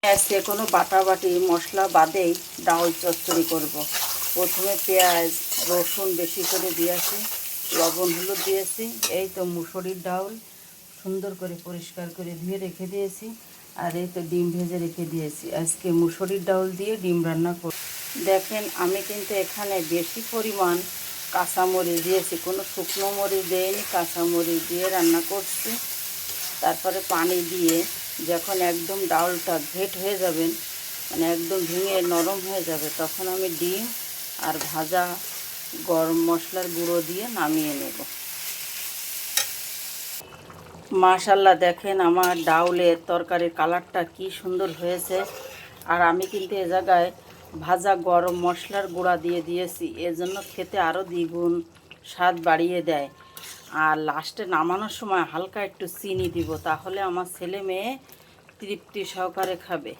আজকে কোনো বাটাবাটি মশলা বাদেই ডাউল চচ্চড়ি করব। প্রথমে পেঁয়াজ রসুন বেশি করে দিয়েছি, লবণ হলুদ দিয়েছি। এই তো মুসুরির ডাউল সুন্দর করে পরিষ্কার করে ধুয়ে রেখে দিয়েছি। আর এই তো ডিম ভেজে রেখে দিয়েছি। আজকে মুসুরির ডাউল দিয়ে ডিম রান্না করব। দেখেন আমি কিন্তু এখানে বেশি পরিমাণ কাঁচামরিচ দিয়েছি, কোনো শুকনো মরিচ দেয়নি, কাঁচামরিচ দিয়ে রান্না করছি। তারপরে পানি দিয়ে যখন একদম ডাউলটা ঘেট হয়ে যাবেন, মানে একদম ভেঙে নরম হয়ে যাবে, তখন আমি ডিম আর ভাজা গরম মশলার গুঁড়ো দিয়ে নামিয়ে নেব। মাশাল্লাহ, দেখেন আমার ডাউলের তরকারির কালারটা কি সুন্দর হয়েছে। আর আমি কিন্তু এ জায়গায় ভাজা গরম মশলার গুঁড়া দিয়ে দিয়েছি, এজন্য খেতে আরও দ্বিগুণ স্বাদ বাড়িয়ে দেয়। আর লাস্টে নামানোর সময় হালকা একটু চিনি দিব, তাহলে আমার ছেলে মেয়ে তৃপ্তি সহকারে খাবে।